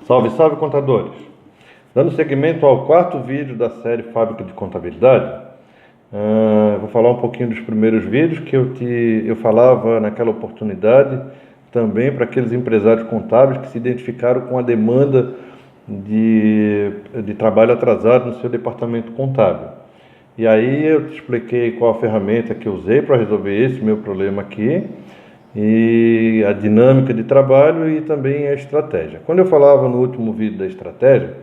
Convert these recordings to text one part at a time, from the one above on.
Salve, salve, contadores! Dando seguimento ao quarto vídeo da série Fábrica de Contabilidade, vou falar um pouquinho dos primeiros vídeos que eu falava naquela oportunidade também para aqueles empresários contábeis que se identificaram com a demanda de trabalho atrasado no seu departamento contábil. E aí eu te expliquei qual a ferramenta que eu usei para resolver esse meu problema aqui, e a dinâmica de trabalho e também a estratégia. Quando eu falava no último vídeo da estratégia,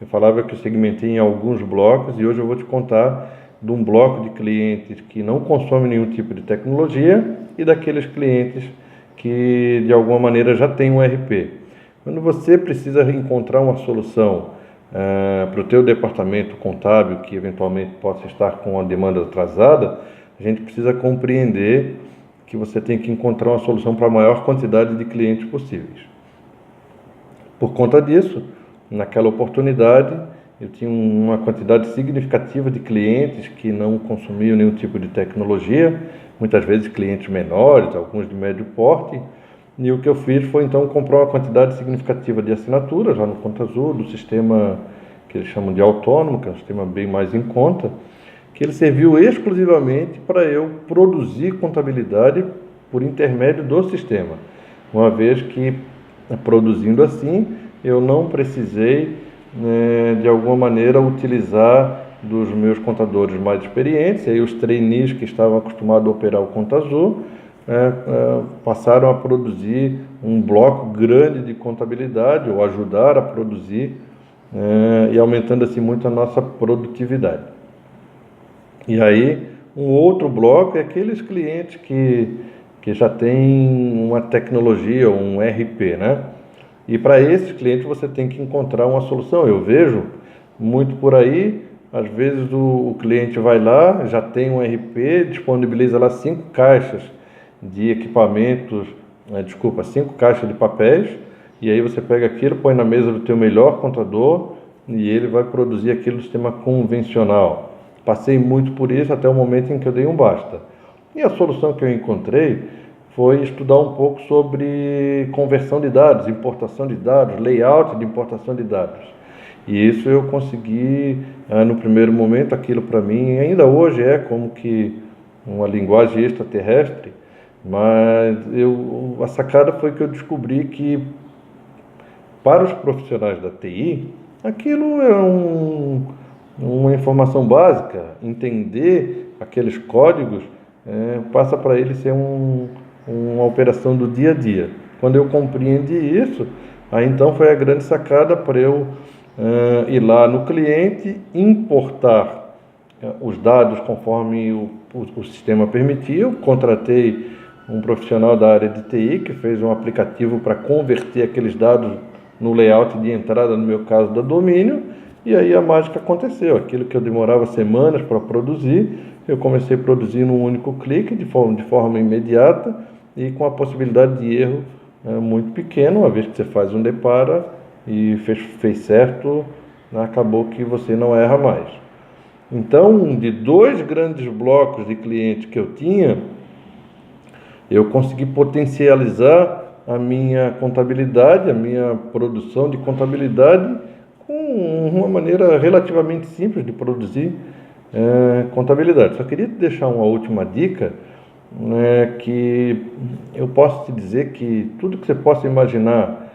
eu falava que eu segmentei em alguns blocos e hoje eu vou te contar de um bloco de clientes que não consomem nenhum tipo de tecnologia e daqueles clientes que de alguma maneira já têm um ERP. Quando você precisa encontrar uma solução para o teu departamento contábil que eventualmente possa estar com a demanda atrasada, a gente precisa compreender que você tem que encontrar uma solução para a maior quantidade de clientes possíveis. Por conta disso, naquela oportunidade, eu tinha uma quantidade significativa de clientes que não consumiam nenhum tipo de tecnologia, muitas vezes clientes menores, alguns de médio porte, e o que eu fiz foi então comprar uma quantidade significativa de assinaturas lá no Conta Azul, do sistema que eles chamam de autônomo, que é um sistema bem mais em conta, que ele serviu exclusivamente para eu produzir contabilidade por intermédio do sistema, uma vez que, produzindo assim, eu não precisei, de alguma maneira, utilizar dos meus contadores mais experientes, e aí os trainees que estavam acostumados a operar o Conta Azul, passaram a produzir um bloco grande de contabilidade, ou ajudar a produzir, e aumentando assim muito a nossa produtividade. E aí, um outro bloco é aqueles clientes que já têm uma tecnologia, um ERP, né? E para esses clientes você tem que encontrar uma solução. Eu vejo muito por aí, às vezes o cliente vai lá, já tem um ERP, disponibiliza lá 5 caixas de equipamentos, 5 caixas de papéis, e aí você pega aquilo, põe na mesa do teu melhor contador e ele vai produzir aquilo no sistema convencional. Passei muito por isso até o momento em que eu dei um basta. E a solução que eu encontrei foi estudar um pouco sobre conversão de dados, importação de dados, layout de importação de dados. E isso eu consegui, no primeiro momento, aquilo para mim, ainda hoje é como que uma linguagem extraterrestre, mas a sacada foi que eu descobri que para os profissionais da TI, aquilo é uma informação básica. Entender aqueles códigos passa para ele ser uma operação do dia a dia. Quando eu compreendi isso, aí então foi a grande sacada para eu ir lá no cliente, importar os dados conforme o sistema permitia. Eu contratei um profissional da área de TI que fez um aplicativo para converter aqueles dados no layout de entrada, no meu caso, da domínio, e aí a mágica aconteceu. Aquilo que eu demorava semanas para produzir, eu comecei a produzir num único clique, de forma imediata, e com a possibilidade de erro muito pequena. Uma vez que você faz um depara e fez certo, acabou que você não erra mais. Então, de 2 grandes blocos de clientes que eu tinha, eu consegui potencializar a minha contabilidade, a minha produção de contabilidade, com uma maneira relativamente simples de produzir contabilidade. Só queria te deixar uma última dica, que eu posso te dizer que tudo que você possa imaginar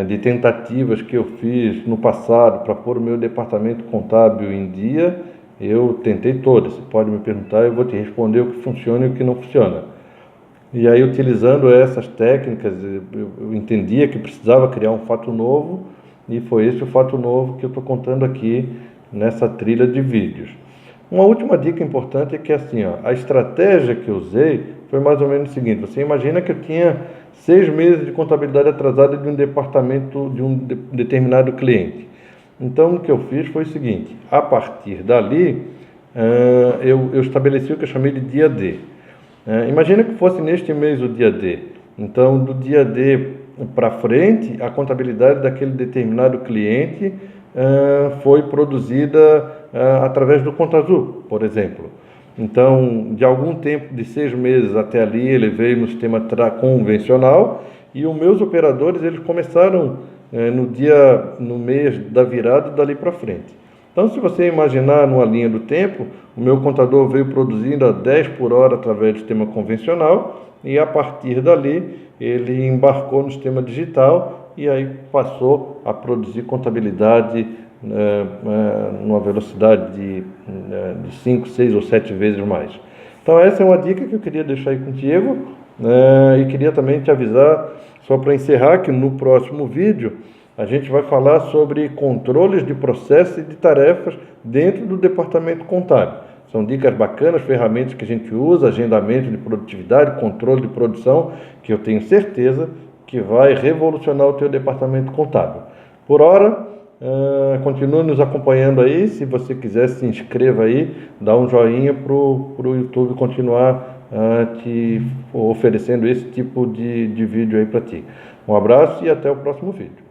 de tentativas que eu fiz no passado para pôr o meu departamento contábil em dia, eu tentei todas. Você pode me perguntar, eu vou te responder o que funciona e o que não funciona. E aí, utilizando essas técnicas, eu entendia que precisava criar um fato novo, e foi esse o fato novo que eu estou contando aqui nessa trilha de vídeos. Uma última dica importante é que assim, a estratégia que eu usei foi mais ou menos o seguinte: você imagina que eu tinha 6 meses de contabilidade atrasada de um departamento, de um determinado cliente. Então, o que eu fiz foi o seguinte: a partir dali, eu estabeleci o que eu chamei de dia D. Imagina que fosse neste mês o dia D. Então, do dia D para frente, a contabilidade daquele determinado cliente foi produzida através do Conta Azul, por exemplo. Então, de algum tempo, de 6 meses até ali, ele veio no sistema convencional, e os meus operadores eles começaram no mês da virada e dali para frente. Então, se você imaginar numa linha do tempo, o meu contador veio produzindo a 10 por hora através do sistema convencional e a partir dali ele embarcou no sistema digital e aí passou a produzir contabilidade numa velocidade de 5, 6 ou 7 vezes mais. Então essa é uma dica que eu queria deixar aí contigo, e queria também te avisar, só para encerrar, que no próximo vídeo a gente vai falar sobre controles de processos e de tarefas dentro do departamento contábil. São dicas bacanas, ferramentas que a gente usa, agendamento de produtividade, controle de produção, que eu tenho certeza que vai revolucionar o teu departamento contábil. Por hora, continue nos acompanhando aí. Se você quiser, se inscreva aí, dá um joinha para o YouTube continuar te oferecendo esse tipo de vídeo aí para ti. Um abraço e até o próximo vídeo.